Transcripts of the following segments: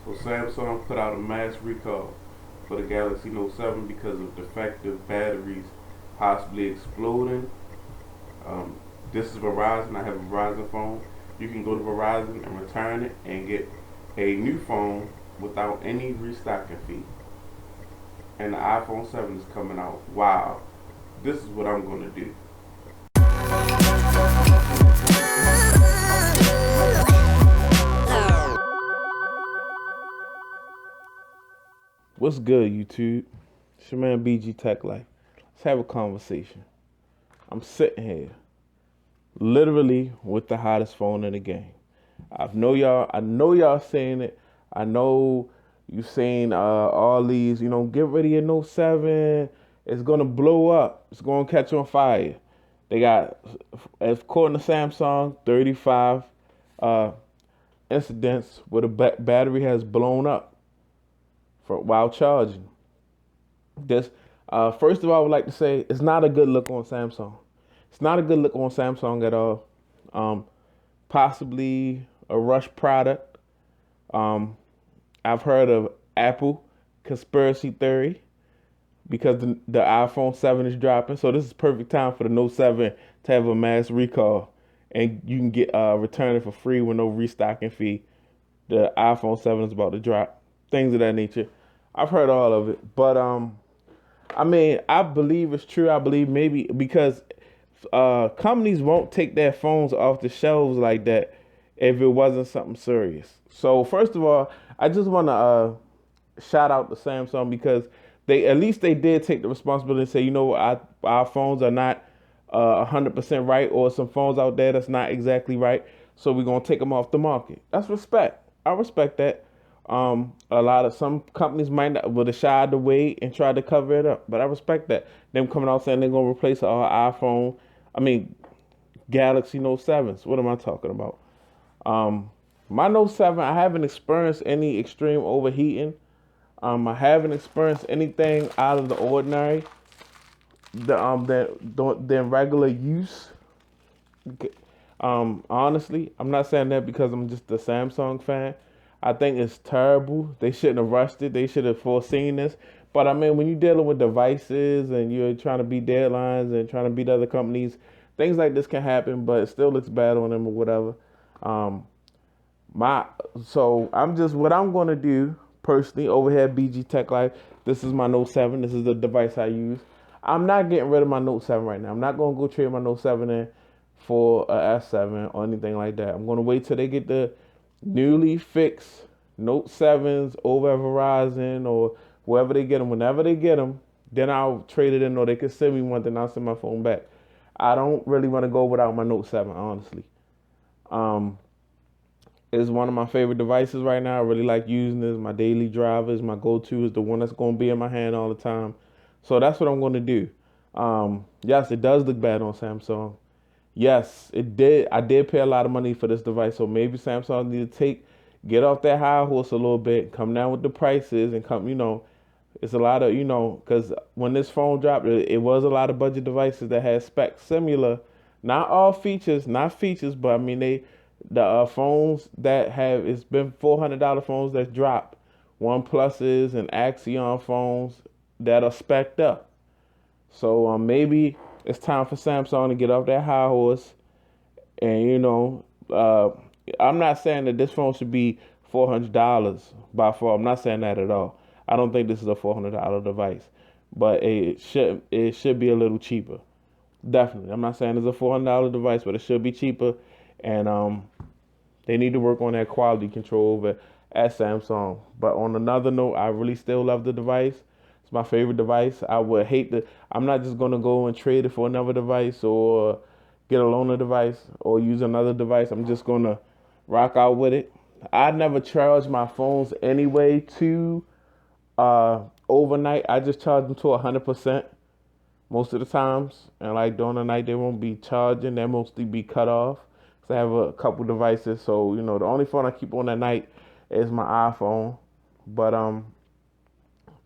So Samsung put out a mass recall for the Galaxy Note 7 because of defective batteries possibly exploding. Um, this is Verizon. I have a Verizon phone. You can go to Verizon and return it and get a new phone without any restocking fee. And the iPhone 7 is coming out. Wow. This is what I'm going to do. What's good, YouTube? It's your man BG Tech Life. Let's have a conversation. I'm sitting here, literally with the hottest phone in the game. I know y'all saying it. I know you saying all these, get rid of your Note 7. It's gonna blow up. It's gonna catch on fire. They got, according to Samsung, 35 uh, incidents where the battery has blown up while charging. This, first of all, I would like to say it's not a good look on Samsung. It's not a good look on Samsung at all. Um, Possibly a rush product. Um, I've heard of Apple conspiracy theory because the iPhone 7 is dropping. So this is perfect time for the Note 7 to have a mass recall, and you can get return it for free with no restocking fee. The iPhone 7 is about to drop. Things of that nature. I've heard all of it, but I mean, I believe it's true. I believe maybe because companies won't take their phones off the shelves like that if it wasn't something serious. So first of all, I just want to shout out to Samsung because they at least they did take the responsibility and say, our phones are not 100% right, or some phones out there that's not exactly right. So we're gonna take them off the market. That's respect. I respect that. A lot of some companies might not would have shied away and tried to cover it up, but I respect that. Them coming out saying they're gonna replace our iPhone, I mean Galaxy Note 7s. What am I talking about? Um, my Note 7, I haven't experienced any extreme overheating. I haven't experienced anything out of the ordinary than regular use. Honestly, I'm not saying that because I'm just a Samsung fan. I think it's terrible. They shouldn't have rushed it. They should have foreseen this. But I mean, when you're dealing with devices and you're trying to beat deadlines and trying to beat other companies, things like this can happen. But it still looks bad on them or whatever. Um, my so I'm just what I'm gonna do personally over here at BG Tech Life. This is my Note 7. This is the device I use. I'm not getting rid of my Note 7 right now. I'm not gonna go trade my Note 7 in for a S7 or anything like that. I'm gonna wait till they get the newly fixed Note 7s over at Verizon or wherever they get them. Whenever they get them, then I'll trade it in, or they can send me one. Then I'll send my phone back. I don't really want to go without my Note 7, honestly. Um, it's one of my favorite devices right now. I really like using this. My daily driver is my go-to. Is the one that's going to be in my hand all the time. So that's what I'm going to do. Yes, it does look bad on Samsung. Yes, it did. I did pay a lot of money for this device, so maybe Samsung need to get off that high horse a little bit, come down with the prices, and come. It's a lot of because when this phone dropped, it was a lot of budget devices that had specs similar, not all features, not features, but I mean the phones that have it's been $400 phones that dropped, One Pluses and Axion phones that are specced up. So maybe it's time for Samsung to get off that high horse. And I'm not saying that this phone should be $400 by far. I'm not saying that at all. I don't think this is a $400 device, but it should be a little cheaper. Definitely, I'm not saying it's a $400 device, but it should be cheaper. And they need to work on that quality control over at Samsung. But on another note, I really still love the device. It's my favorite device. I would hate to. I'm not just gonna go and trade it for another device or get a loaner device or use another device. I'm just gonna rock out with it. I never charge my phones anyway to overnight. I just charge them to 100% most of the times, and like during the night they won't be charging. They mostly be cut off. So I have a couple devices. So the only phone I keep on at night is my iPhone. But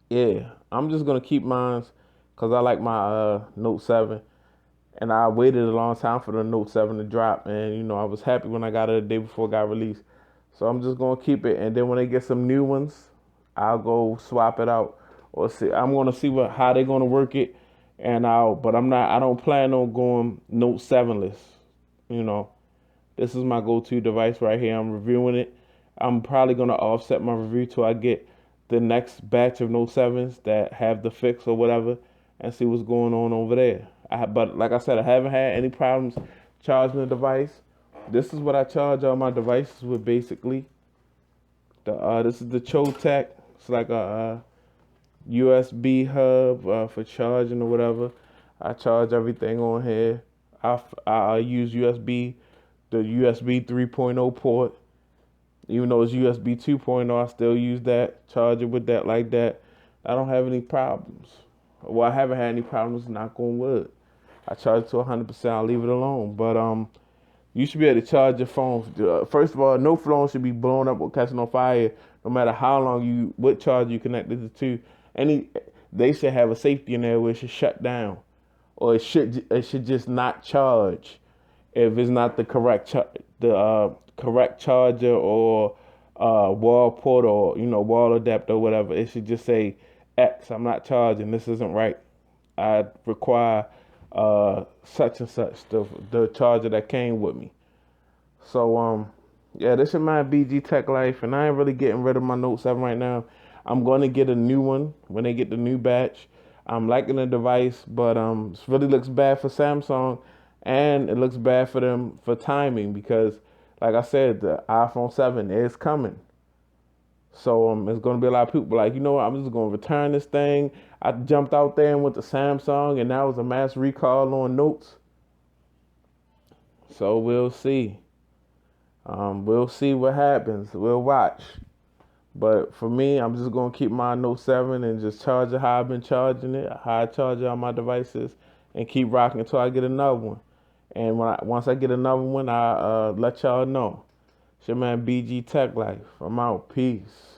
yeah, I'm just gonna keep mine because I like my Note 7, and I waited a long time for the Note 7 to drop, and I was happy when I got it the day before it got released. So I'm just gonna keep it, and then when they get some new ones, I'll go swap it out or see. I'm gonna see how they're gonna work it, but I'm not. I don't plan on going Note 7less. You know, this is my go-to device right here. I'm reviewing it. I'm probably gonna offset my review till I get the next batch of Note 7s that have the fix or whatever, and see what's going on over there. But like I said, I haven't had any problems charging the device. This is what I charge all my devices with, basically. This is the Chotec. It's like a USB hub for charging or whatever. I charge everything on here. I use the USB 3.0 port. Even though it's USB 2.0, I still use that. Charge it with that like that. I don't have any problems. Well, I haven't had any problems, knock on wood. I charge it to 100%. I'll leave it alone. But you should be able to charge your phone. First of all, no phone should be blown up or catching on fire, no matter how long what charger you connected it to. They should have a safety in there where it should shut down, or it should just not charge if it's not the correct correct charger or wall port or wall adapter or whatever. It should just say X. I'm not charging. This isn't right. I require such and such, the charger that came with me. So yeah, this is my BG Tech Life, and I ain't really getting rid of my Note 7 right now. I'm going to get a new one when they get the new batch. I'm liking the device, but it really looks bad for Samsung, and it looks bad for them for timing, because like I said, the iPhone 7 is coming. So it's going to be a lot of people like, you know what, I'm just going to return this thing. I jumped out there and went to Samsung, and now it's a mass recall on Notes. So we'll see. We'll see what happens. We'll watch. But for me, I'm just going to keep my Note 7 and just charge it how I've been charging it, how I charge it on my devices, and keep rocking until I get another one. And once I get another one, I'll let y'all know. It's your man BG Tech Life. I'm out. Peace.